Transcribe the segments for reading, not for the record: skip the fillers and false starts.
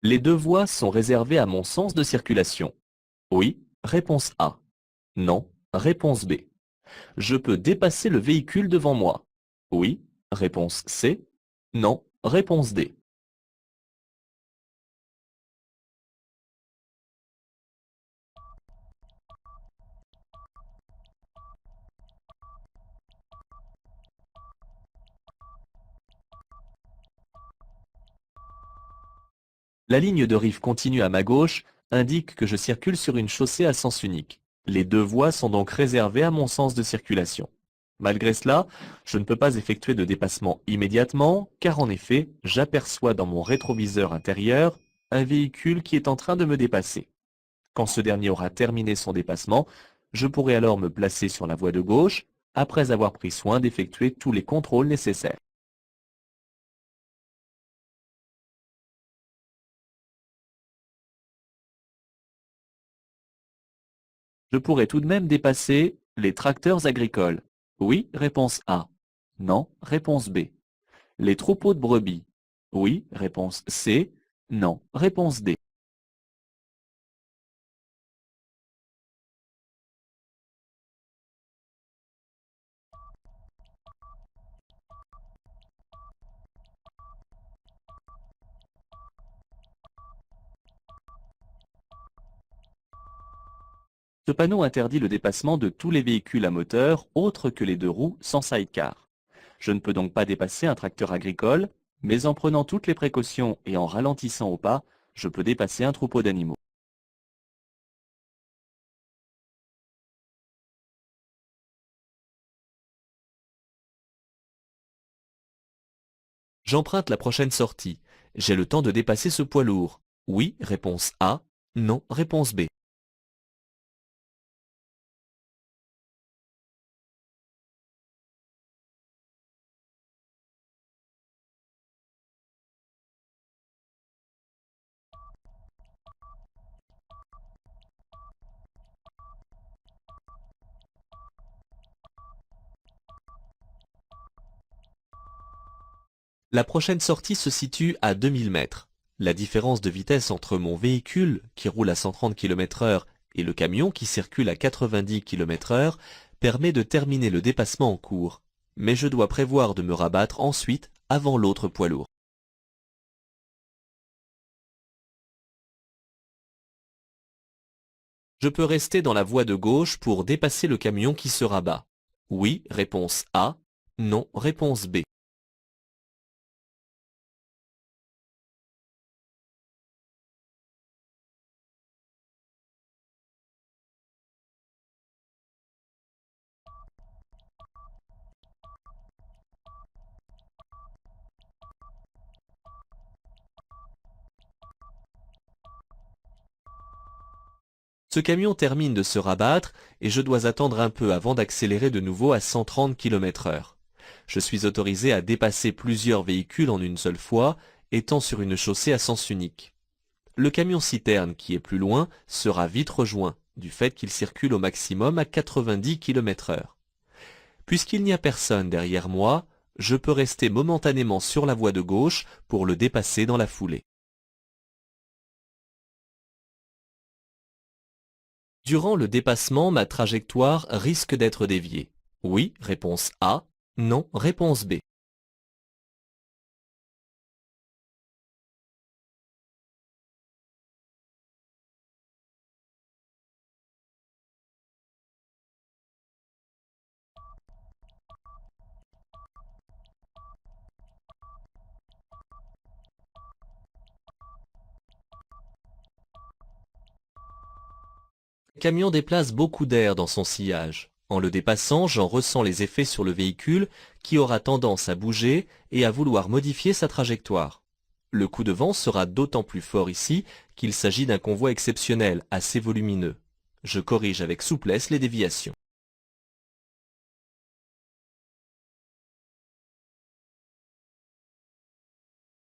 Les deux voies sont réservées à mon sens de circulation. Oui, réponse A. Non, réponse B. Je peux dépasser le véhicule devant moi. Oui, réponse C. Non, réponse D. La ligne de rive continue à ma gauche indique que je circule sur une chaussée à sens unique. Les deux voies sont donc réservées à mon sens de circulation. Malgré cela, je ne peux pas effectuer de dépassement immédiatement, car en effet, j'aperçois dans mon rétroviseur intérieur un véhicule qui est en train de me dépasser. Quand ce dernier aura terminé son dépassement, je pourrai alors me placer sur la voie de gauche, après avoir pris soin d'effectuer tous les contrôles nécessaires. Je pourrais tout de même dépasser les tracteurs agricoles. Oui, réponse A. Non, réponse B. Les troupeaux de brebis. Oui, réponse C. Non, réponse D. Ce panneau interdit le dépassement de tous les véhicules à moteur autres que les deux roues sans sidecar. Je ne peux donc pas dépasser un tracteur agricole, mais en prenant toutes les précautions et en ralentissant au pas, je peux dépasser un troupeau d'animaux. J'emprunte la prochaine sortie. J'ai le temps de dépasser ce poids lourd. Oui, réponse A. Non, réponse B. La prochaine sortie se situe à 2000 mètres. La différence de vitesse entre mon véhicule, qui roule à 130 km/h, et le camion qui circule à 90 km/h, permet de terminer le dépassement en cours. Mais je dois prévoir de me rabattre ensuite avant l'autre poids lourd. Je peux rester dans la voie de gauche pour dépasser le camion qui se rabat. Oui, réponse A. Non, réponse B. Ce camion termine de se rabattre et je dois attendre un peu avant d'accélérer de nouveau à 130 km/h. Je suis autorisé à dépasser plusieurs véhicules en une seule fois, étant sur une chaussée à sens unique. Le camion citerne qui est plus loin sera vite rejoint, du fait qu'il circule au maximum à 90 km/h. Puisqu'il n'y a personne derrière moi, je peux rester momentanément sur la voie de gauche pour le dépasser dans la foulée. Durant le dépassement, ma trajectoire risque d'être déviée. Oui, réponse A. Non, réponse B. Le camion déplace beaucoup d'air dans son sillage. En le dépassant, j'en ressens les effets sur le véhicule qui aura tendance à bouger et à vouloir modifier sa trajectoire. Le coup de vent sera d'autant plus fort ici qu'il s'agit d'un convoi exceptionnel, assez volumineux. Je corrige avec souplesse les déviations.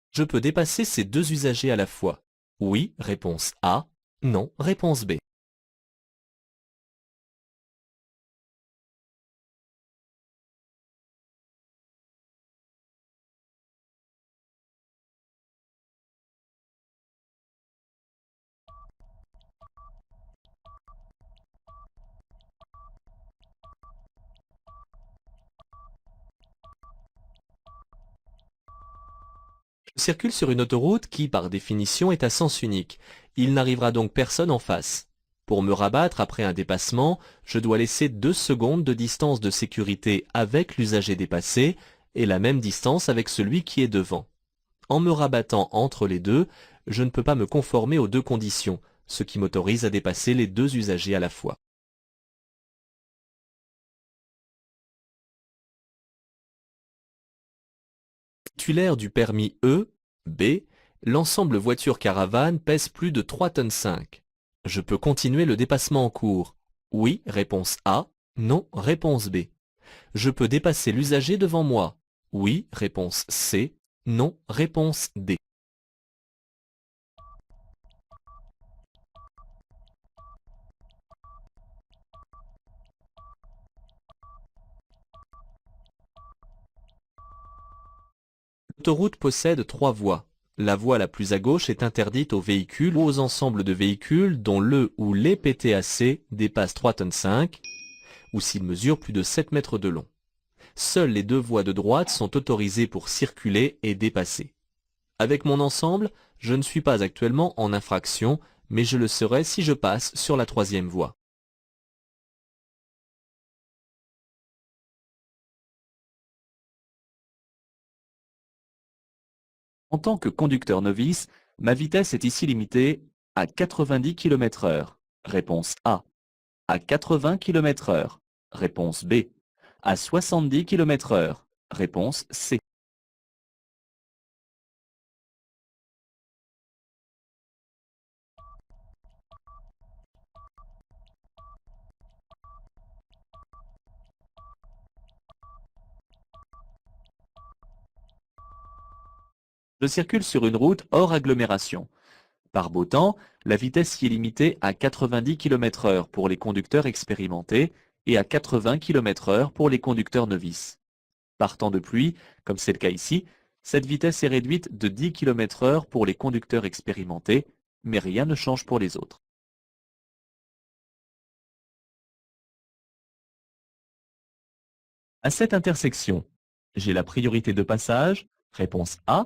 Je peux dépasser ces deux usagers à la fois. Oui, réponse A. Non, réponse B. Je circule sur une autoroute qui, par définition, est à sens unique. Il n'arrivera donc personne en face. Pour me rabattre après un dépassement, je dois laisser 2 secondes de distance de sécurité avec l'usager dépassé et la même distance avec celui qui est devant. En me rabattant entre les deux, je ne peux pas me conformer aux deux conditions, ce qui m'autorise à dépasser les deux usagers à la fois. Titulaire du permis E, B, l'ensemble voiture-caravane pèse plus de 3,5 tonnes. Je peux continuer le dépassement en cours. Oui, réponse A. Non, réponse B. Je peux dépasser l'usager devant moi. Oui, réponse C. Non, réponse D. L'autoroute possède 3 voies. La voie la plus à gauche est interdite aux véhicules ou aux ensembles de véhicules dont le ou les PTAC dépassent 3,5 tonnes ou s'ils mesurent plus de 7 mètres de long. Seules les deux voies de droite sont autorisées pour circuler et dépasser. Avec mon ensemble, je ne suis pas actuellement en infraction, mais je le serai si je passe sur la troisième voie. En tant que conducteur novice, ma vitesse est ici limitée à 90 km/h. Réponse A. À 80 km/h. Réponse B. À 70 km/h. Réponse C. Je circule sur une route hors agglomération. Par beau temps, la vitesse y est limitée à 90 km/h pour les conducteurs expérimentés et à 80 km/h pour les conducteurs novices. Par temps de pluie, comme c'est le cas ici, cette vitesse est réduite de 10 km/h pour les conducteurs expérimentés, mais rien ne change pour les autres. À cette intersection, j'ai la priorité de passage, réponse A.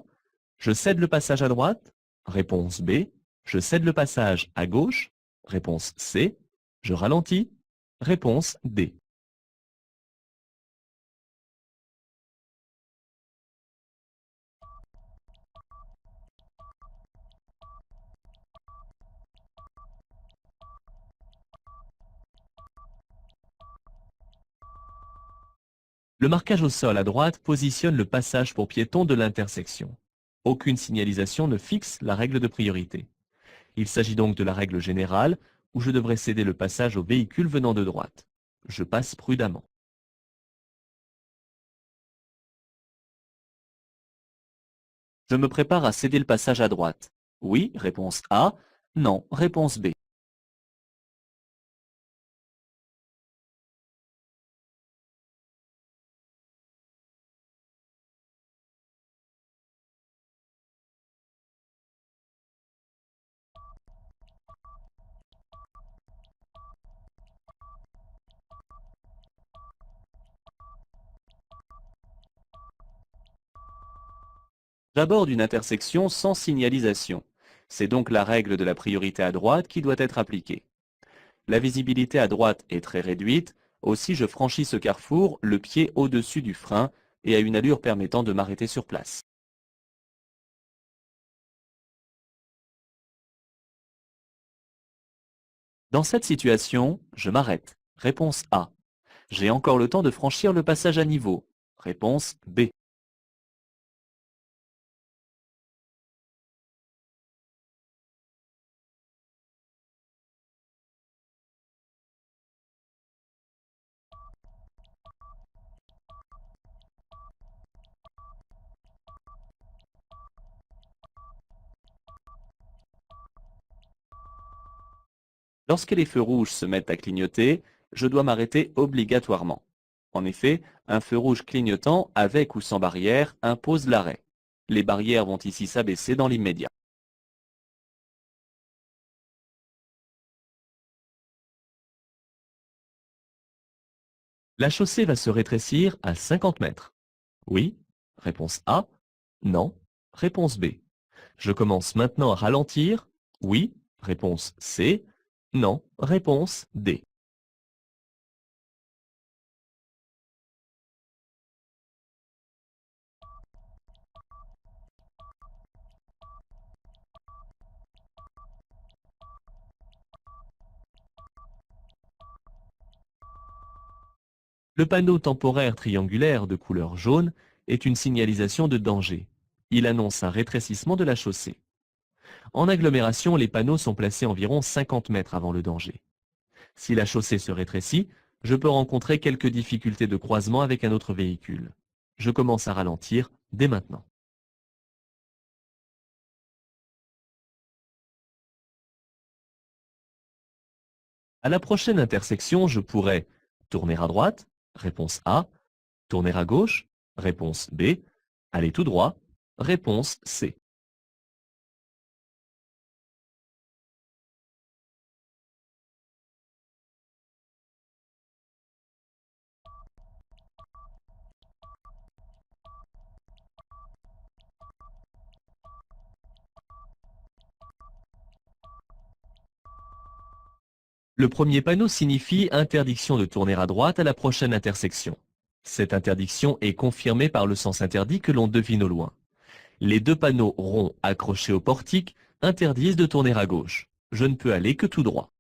Je cède le passage à droite, réponse B. Je cède le passage à gauche, réponse C. Je ralentis, réponse D. Le marquage au sol à droite positionne le passage pour piétons de l'intersection. Aucune signalisation ne fixe la règle de priorité. Il s'agit donc de la règle générale où je devrais céder le passage aux véhicules venant de droite. Je passe prudemment. Je me prépare à céder le passage à droite. Oui, réponse A. Non, réponse B. J'aborde une intersection sans signalisation. C'est donc la règle de la priorité à droite qui doit être appliquée. La visibilité à droite est très réduite, aussi je franchis ce carrefour le pied au-dessus du frein et à une allure permettant de m'arrêter sur place. Dans cette situation, je m'arrête. Réponse A. J'ai encore le temps de franchir le passage à niveau. Réponse B. Lorsque les feux rouges se mettent à clignoter, je dois m'arrêter obligatoirement. En effet, un feu rouge clignotant, avec ou sans barrière, impose l'arrêt. Les barrières vont ici s'abaisser dans l'immédiat. La chaussée va se rétrécir à 50 mètres. Oui, réponse A. Non, Réponse B. Je commence maintenant à ralentir. Oui. Réponse C. Non. Réponse D. Le panneau temporaire triangulaire de couleur jaune est une signalisation de danger. Il annonce un rétrécissement de la chaussée. En agglomération, les panneaux sont placés environ 50 mètres avant le danger. Si la chaussée se rétrécit, je peux rencontrer quelques difficultés de croisement avec un autre véhicule. Je commence à ralentir dès maintenant. À la prochaine intersection, je pourrais tourner à droite, réponse A, tourner à gauche, réponse B, aller tout droit, réponse C. Le premier panneau signifie interdiction de tourner à droite à la prochaine intersection. Cette interdiction est confirmée par le sens interdit que l'on devine au loin. Les deux panneaux ronds accrochés au portique interdisent de tourner à gauche. Je ne peux aller que tout droit.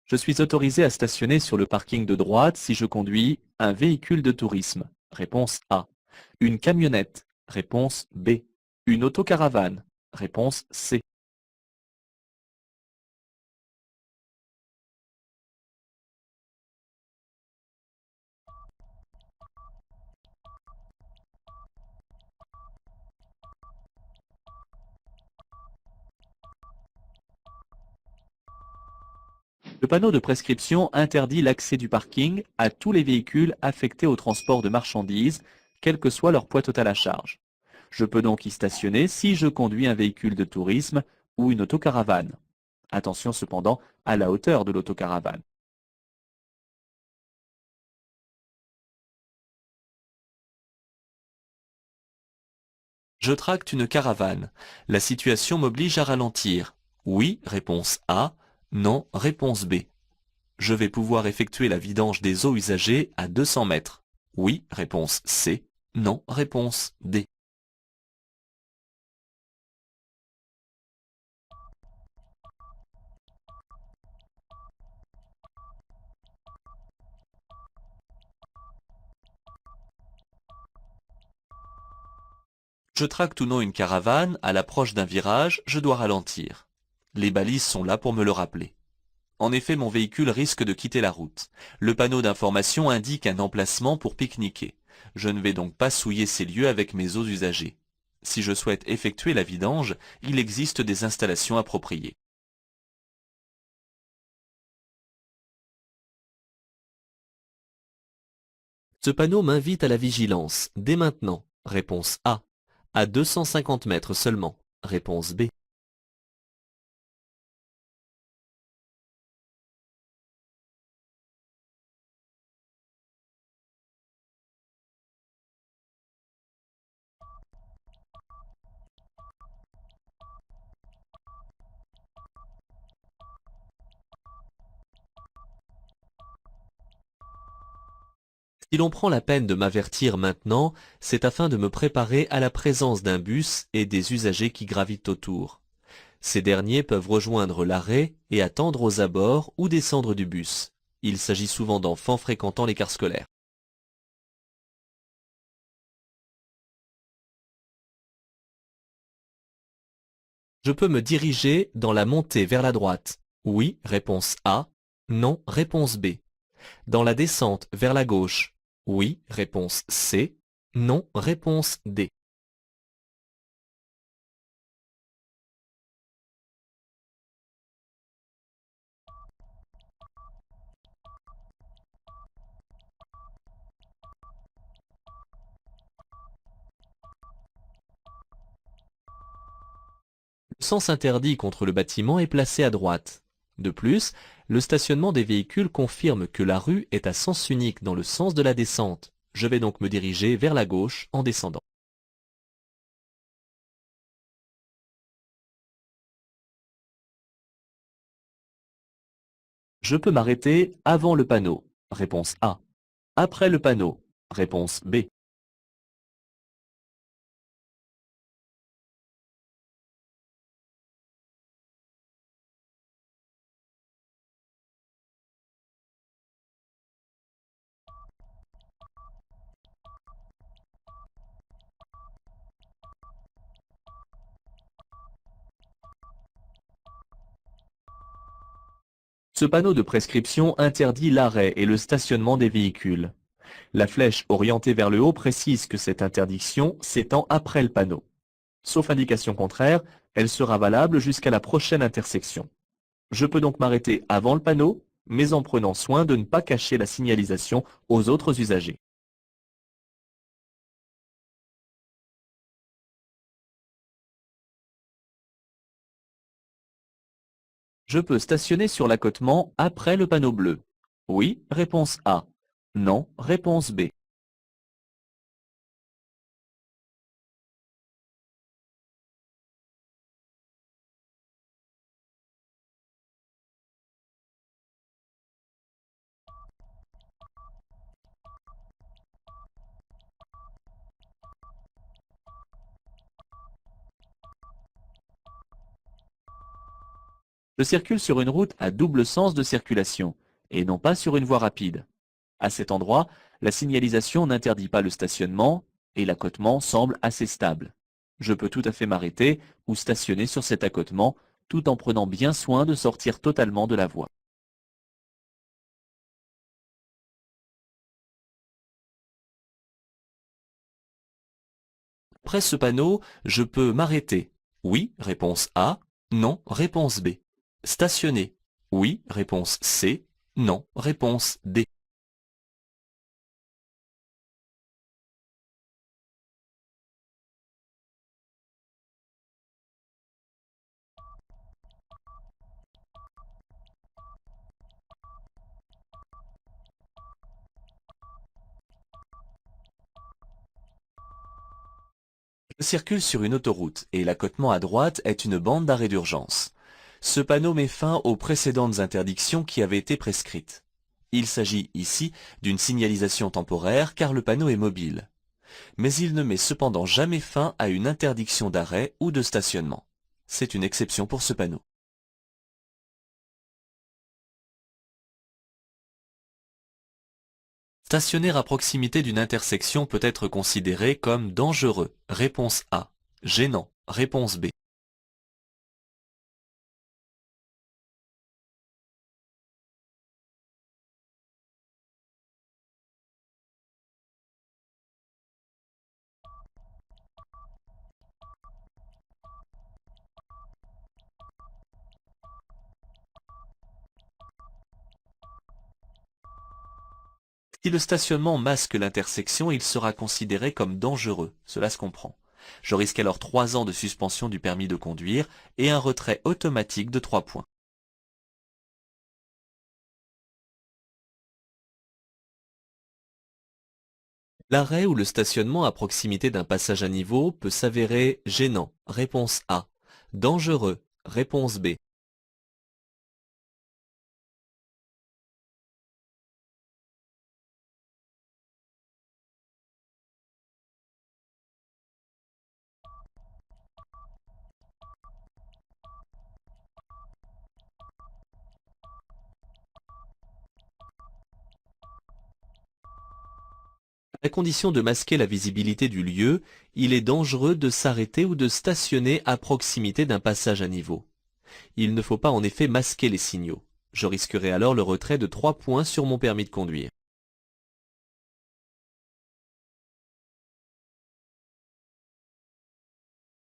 Je suis autorisé à stationner sur le parking de droite si je conduis un véhicule de tourisme. Réponse A. Une camionnette. Réponse B. Une autocaravane. Réponse C. Le panneau de prescription interdit l'accès du parking à tous les véhicules affectés au transport de marchandises, quel que soit leur poids total à charge. Je peux donc y stationner si je conduis un véhicule de tourisme ou une autocaravane. Attention cependant à la hauteur de l'autocaravane. Je tracte une caravane. La situation m'oblige à ralentir. Oui, réponse A. Non, réponse B. Je vais pouvoir effectuer la vidange des eaux usagées à 200 mètres. Oui, réponse C. Non, réponse D. Je tracte ou non une caravane, à l'approche d'un virage, je dois ralentir. Les balises sont là pour me le rappeler. En effet, mon véhicule risque de quitter la route. Le panneau d'information indique un emplacement pour pique-niquer. Je ne vais donc pas souiller ces lieux avec mes eaux usagées. Si je souhaite effectuer la vidange, il existe des installations appropriées. Ce panneau m'invite à la vigilance, dès maintenant. Réponse A. À 250 mètres seulement. Réponse B. Si l'on prend la peine de m'avertir maintenant, c'est afin de me préparer à la présence d'un bus et des usagers qui gravitent autour. Ces derniers peuvent rejoindre l'arrêt et attendre aux abords ou descendre du bus. Il s'agit souvent d'enfants fréquentant les cars scolaires. Je peux me diriger dans la montée vers la droite. Oui, réponse A. Non, réponse B. Dans la descente vers la gauche. Oui, réponse C. Non, réponse D. Le sens interdit contre le bâtiment est placé à droite. De plus, Le stationnement des véhicules confirme que la rue est à sens unique dans le sens de la descente. Je vais donc me diriger vers la gauche en descendant. Je peux m'arrêter avant le panneau. Réponse A. Après le panneau. Réponse B. Ce panneau de prescription interdit l'arrêt et le stationnement des véhicules. La flèche orientée vers le haut précise que cette interdiction s'étend après le panneau. Sauf indication contraire, elle sera valable jusqu'à la prochaine intersection. Je peux donc m'arrêter avant le panneau, mais en prenant soin de ne pas cacher la signalisation aux autres usagers. Je peux stationner sur l'accotement après le panneau bleu. Oui, réponse A. Non, réponse B. Je circule sur une route à double sens de circulation, et non pas sur une voie rapide. À cet endroit, la signalisation n'interdit pas le stationnement, et l'accotement semble assez stable. Je peux tout à fait m'arrêter ou stationner sur cet accotement, tout en prenant bien soin de sortir totalement de la voie. Après ce panneau, je peux m'arrêter. Oui, réponse A. Non, réponse B. Stationner. Oui, réponse C. Non, réponse D. Je circule sur une autoroute et l'accotement à droite est une bande d'arrêt d'urgence. Ce panneau met fin aux précédentes interdictions qui avaient été prescrites. Il s'agit ici d'une signalisation temporaire car le panneau est mobile. Mais il ne met cependant jamais fin à une interdiction d'arrêt ou de stationnement. C'est une exception pour ce panneau. Stationner à proximité d'une intersection peut être considéré comme dangereux. Réponse A. Gênant. Réponse B. Si le stationnement masque l'intersection, il sera considéré comme dangereux. Cela se comprend. Je risque alors 3 ans de suspension du permis de conduire et un retrait automatique de 3 points. L'arrêt ou le stationnement à proximité d'un passage à niveau peut s'avérer gênant. Réponse A. Dangereux. Réponse B. À condition de masquer la visibilité du lieu, il est dangereux de s'arrêter ou de stationner à proximité d'un passage à niveau. Il ne faut pas en effet masquer les signaux. Je risquerai alors le retrait de 3 points sur mon permis de conduire.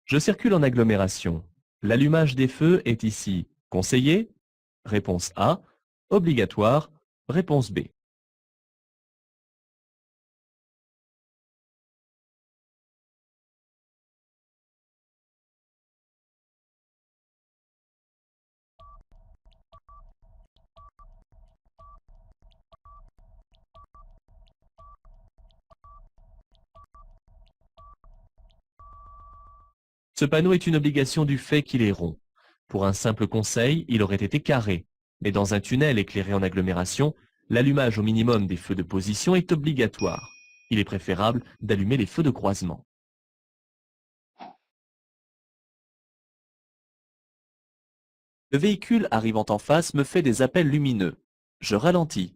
Je circule en agglomération. L'allumage des feux est ici conseillé. Réponse A. Obligatoire. Réponse B. Ce panneau est une obligation du fait qu'il est rond. Pour un simple conseil, il aurait été carré. Mais dans un tunnel éclairé en agglomération, l'allumage au minimum des feux de position est obligatoire. Il est préférable d'allumer les feux de croisement. Le véhicule arrivant en face me fait des appels lumineux. Je ralentis.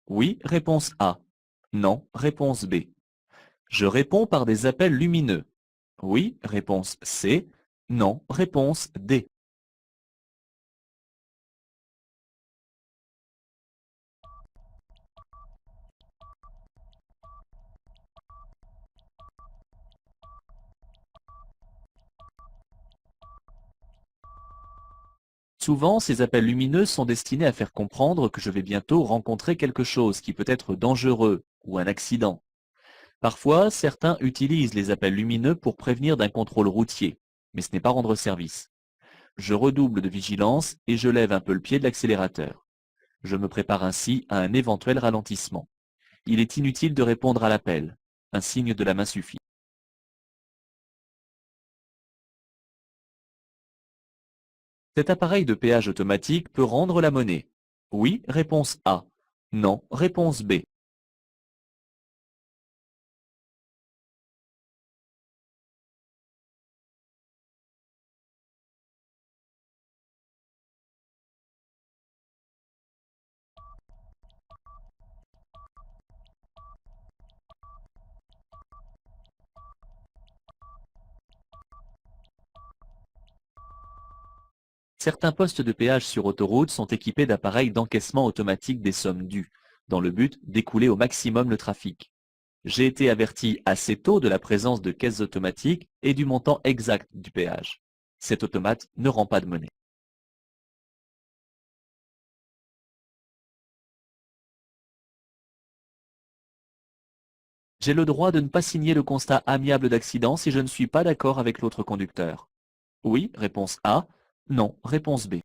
Oui, réponse A. Non, réponse B. Je réponds par des appels lumineux. Oui, réponse C. Non, réponse D. Souvent, ces appels lumineux sont destinés à faire comprendre que je vais bientôt rencontrer quelque chose qui peut être dangereux ou un accident. Parfois, certains utilisent les appels lumineux pour prévenir d'un contrôle routier, mais ce n'est pas rendre service. Je redouble de vigilance et je lève un peu le pied de l'accélérateur. Je me prépare ainsi à un éventuel ralentissement. Il est inutile de répondre à l'appel. Un signe de la main suffit. Cet appareil de péage automatique peut rendre la monnaie. Oui, réponse A. Non, réponse B. Certains postes de péage sur autoroute sont équipés d'appareils d'encaissement automatique des sommes dues, dans le but d'écouler au maximum le trafic. J'ai été averti assez tôt de la présence de caisses automatiques et du montant exact du péage. Cet automate ne rend pas de monnaie. J'ai le droit de ne pas signer le constat amiable d'accident si je ne suis pas d'accord avec l'autre conducteur. Oui, réponse A. Non, réponse B.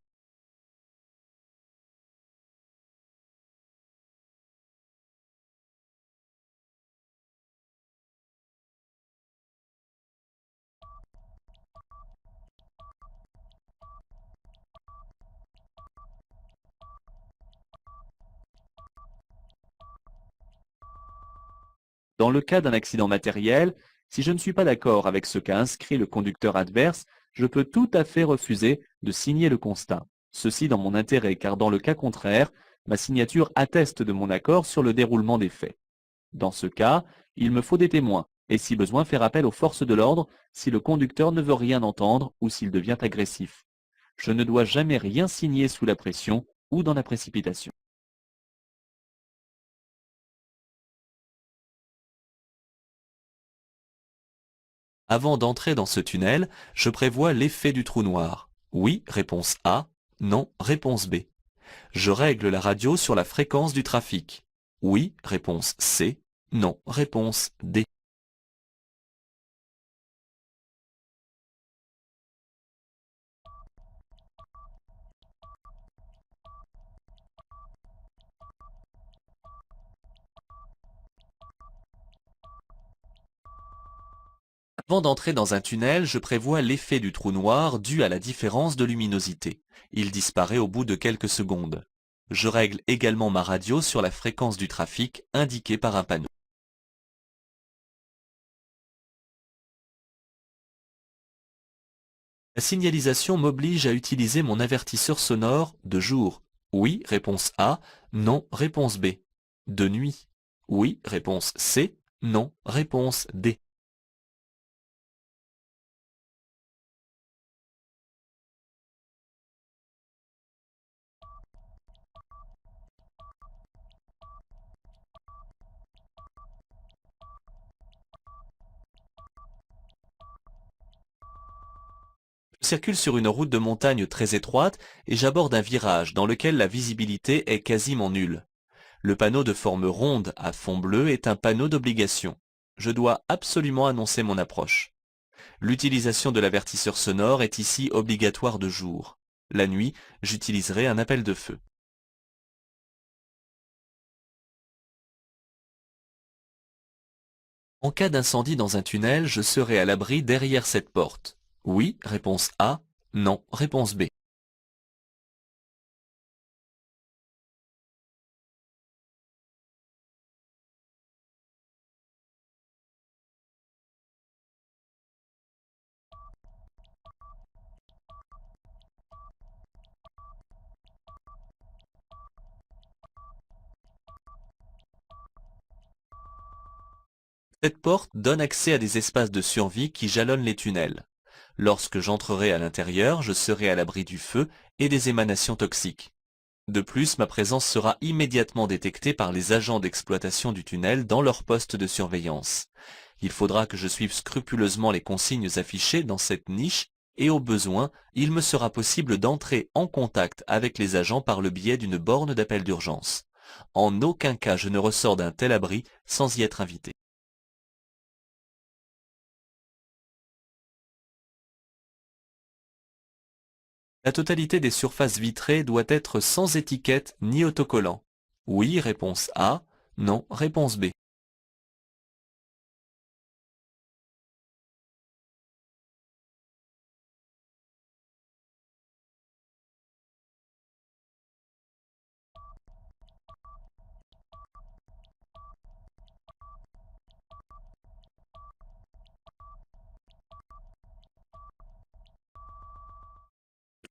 Dans le cas d'un accident matériel, si je ne suis pas d'accord avec ce qu'a inscrit le conducteur adverse, je peux tout à fait refuser de signer le constat. Ceci dans mon intérêt, car dans le cas contraire, ma signature atteste de mon accord sur le déroulement des faits. Dans ce cas, il me faut des témoins, et si besoin faire appel aux forces de l'ordre si le conducteur ne veut rien entendre ou s'il devient agressif. Je ne dois jamais rien signer sous la pression ou dans la précipitation. Avant d'entrer dans ce tunnel, je prévois l'effet du trou noir. Oui, réponse A. Non, réponse B. Je règle la radio sur la fréquence du trafic. Oui, réponse C. Non, réponse D. Avant d'entrer dans un tunnel, je prévois l'effet du trou noir dû à la différence de luminosité. Il disparaît au bout de quelques secondes. Je règle également ma radio sur la fréquence du trafic indiquée par un panneau. La signalisation m'oblige à utiliser mon avertisseur sonore de jour. Oui, réponse A. Non, réponse B. De nuit. Oui, réponse C. Non, réponse D. Je circule sur une route de montagne très étroite et j'aborde un virage dans lequel la visibilité est quasiment nulle. Le panneau de forme ronde à fond bleu est un panneau d'obligation. Je dois absolument annoncer mon approche. L'utilisation de l'avertisseur sonore est ici obligatoire de jour. La nuit, j'utiliserai un appel de feu. En cas d'incendie dans un tunnel, je serai à l'abri derrière cette porte. Oui, réponse A. Non, réponse B. Cette porte donne accès à des espaces de survie qui jalonnent les tunnels. Lorsque j'entrerai à l'intérieur, je serai à l'abri du feu et des émanations toxiques. De plus, ma présence sera immédiatement détectée par les agents d'exploitation du tunnel dans leur poste de surveillance. Il faudra que je suive scrupuleusement les consignes affichées dans cette niche et au besoin, il me sera possible d'entrer en contact avec les agents par le biais d'une borne d'appel d'urgence. En aucun cas je ne ressors d'un tel abri sans y être invité. La totalité des surfaces vitrées doit être sans étiquette ni autocollant. Oui, réponse A. Non, réponse B.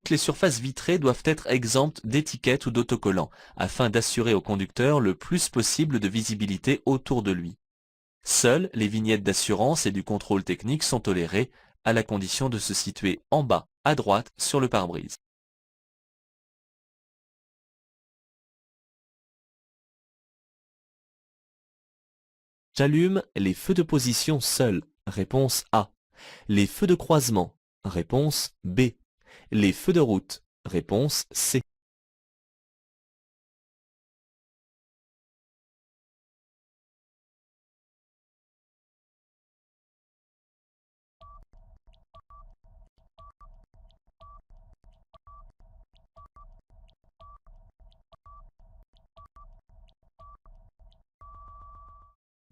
Toutes les surfaces vitrées doivent être exemptes d'étiquettes ou d'autocollants, afin d'assurer au conducteur le plus possible de visibilité autour de lui. Seules les vignettes d'assurance et du contrôle technique sont tolérées, à la condition de se situer en bas, à droite, sur le pare-brise. J'allume les feux de position seuls. Réponse A. Les feux de croisement. Réponse B. Les feux de route. Réponse C.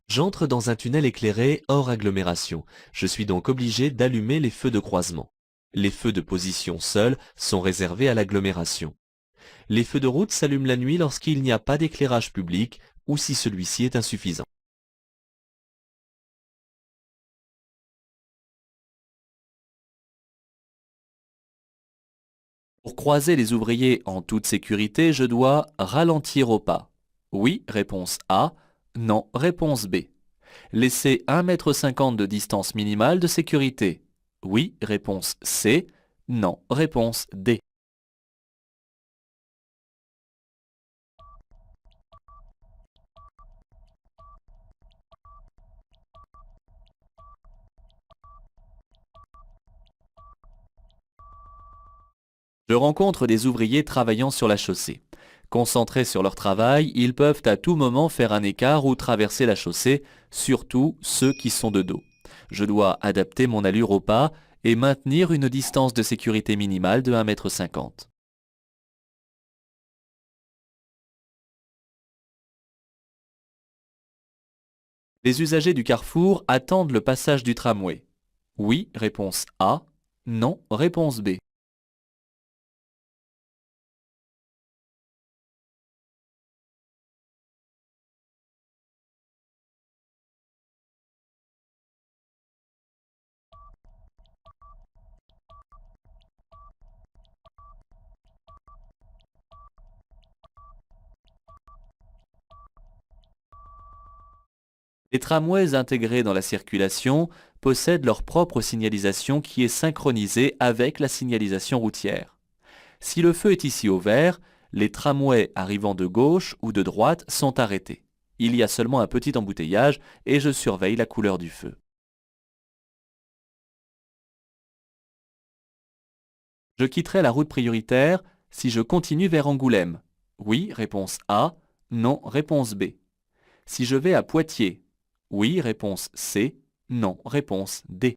J'entre dans un tunnel éclairé hors agglomération. Je suis donc obligé d'allumer les feux de croisement. Les feux de position seuls sont réservés à l'agglomération. Les feux de route s'allument la nuit lorsqu'il n'y a pas d'éclairage public ou si celui-ci est insuffisant. Pour croiser les ouvriers en toute sécurité, je dois ralentir au pas. Oui, réponse A. Non, réponse B. Laisser 1,50 m de distance minimale de sécurité. Oui, réponse C. Non, réponse D. Je rencontre des ouvriers travaillant sur la chaussée. Concentrés sur leur travail, ils peuvent à tout moment faire un écart ou traverser la chaussée, surtout ceux qui sont de dos. Je dois adapter mon allure au pas et maintenir une distance de sécurité minimale de 1,50 m. Les usagers du carrefour attendent le passage du tramway. Oui, réponse A. Non, réponse B. Les tramways intégrés dans la circulation possèdent leur propre signalisation qui est synchronisée avec la signalisation routière. Si le feu est ici au vert, les tramways arrivant de gauche ou de droite sont arrêtés. Il y a seulement un petit embouteillage et je surveille la couleur du feu. Je quitterai la route prioritaire si je continue vers Angoulême. Oui, réponse A. Non, réponse B. Si je vais à Poitiers. Oui, réponse C. Non, réponse D.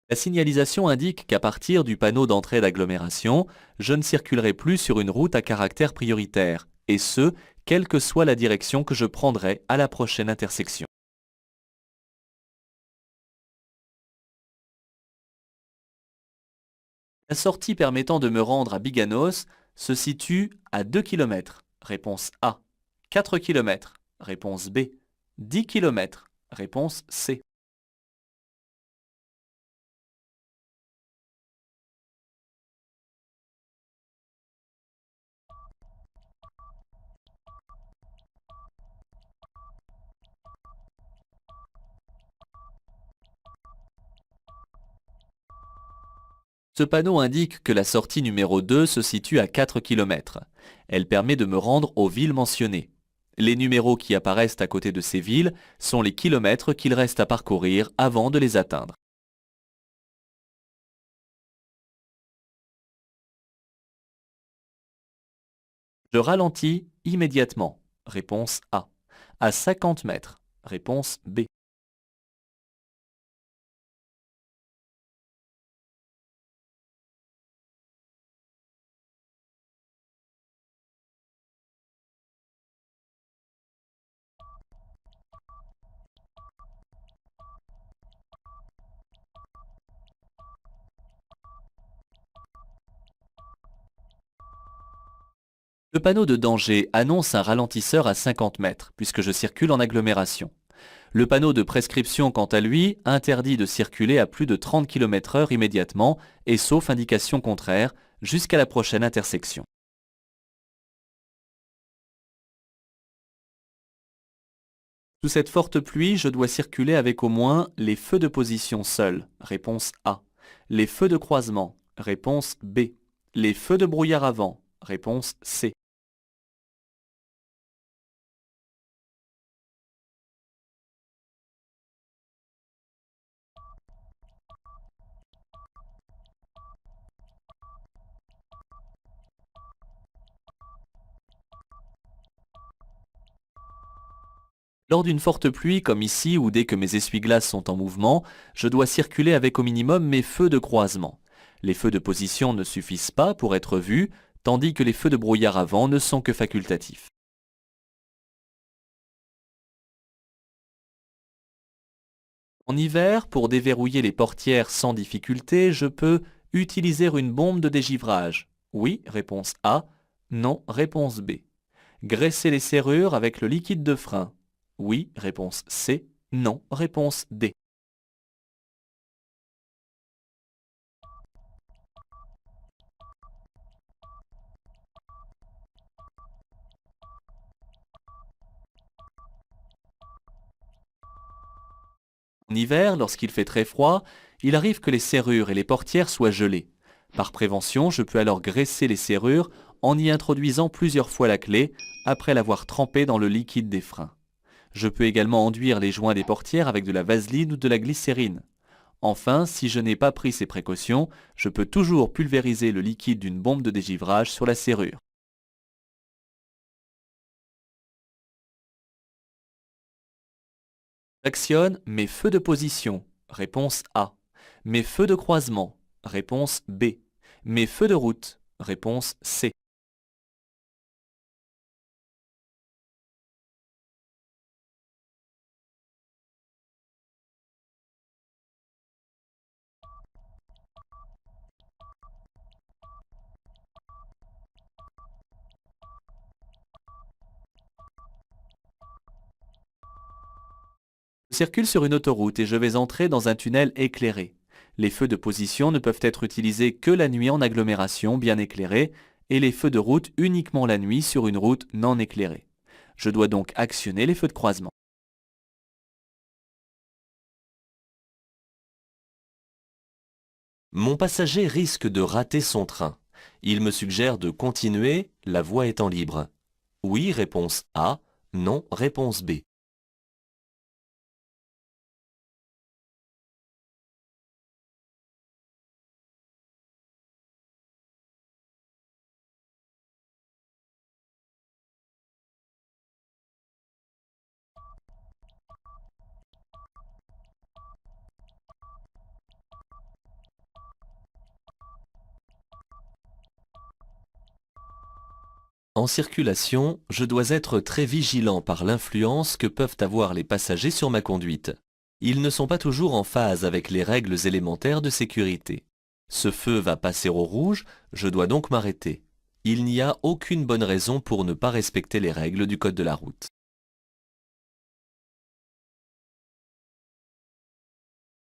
La signalisation indique qu'à partir du panneau d'entrée d'agglomération, je ne circulerai plus sur une route à caractère prioritaire, et ce, quelle que soit la direction que je prendrai à la prochaine intersection. La sortie permettant de me rendre à Biganos se situe à 2 km. Réponse A. 4 km. Réponse B. 10 km. Réponse C. Ce panneau indique que la sortie numéro 2 se situe à 4 km. Elle permet de me rendre aux villes mentionnées. Les numéros qui apparaissent à côté de ces villes sont les kilomètres qu'il reste à parcourir avant de les atteindre. Je ralentis immédiatement. Réponse A. À 50 mètres. Réponse B. Le panneau de danger annonce un ralentisseur à 50 mètres, puisque je circule en agglomération. Le panneau de prescription, quant à lui, interdit de circuler à plus de 30 km/h immédiatement, et sauf indication contraire, jusqu'à la prochaine intersection. Sous cette forte pluie, je dois circuler avec au moins les feux de position seuls. Réponse A. Les feux de croisement. Réponse B. Les feux de brouillard avant. Réponse C. Lors d'une forte pluie, comme ici, ou dès que mes essuie-glaces sont en mouvement, je dois circuler avec au minimum mes feux de croisement. Les feux de position ne suffisent pas pour être vus, tandis que les feux de brouillard avant ne sont que facultatifs. En hiver, pour déverrouiller les portières sans difficulté, je peux utiliser une bombe de dégivrage. Oui, réponse A. Non, réponse B. Graisser les serrures avec le liquide de frein. Oui, réponse C. Non, réponse D. En hiver, lorsqu'il fait très froid, il arrive que les serrures et les portières soient gelées. Par prévention, je peux alors graisser les serrures en y introduisant plusieurs fois la clé après l'avoir trempée dans le liquide des freins. Je peux également enduire les joints des portières avec de la vaseline ou de la glycérine. Enfin, si je n'ai pas pris ces précautions, je peux toujours pulvériser le liquide d'une bombe de dégivrage sur la serrure. J'actionne mes feux de position. Réponse A. Mes feux de croisement. Réponse B. Mes feux de route. Réponse C. Je circule sur une autoroute et je vais entrer dans un tunnel éclairé. Les feux de position ne peuvent être utilisés que la nuit en agglomération bien éclairée et les feux de route uniquement la nuit sur une route non éclairée. Je dois donc actionner les feux de croisement. Mon passager risque de rater son train. Il me suggère de continuer, la voie étant libre. Oui, réponse A. Non, réponse B. En circulation, je dois être très vigilant par l'influence que peuvent avoir les passagers sur ma conduite. Ils ne sont pas toujours en phase avec les règles élémentaires de sécurité. Ce feu va passer au rouge, je dois donc m'arrêter. Il n'y a aucune bonne raison pour ne pas respecter les règles du code de la route.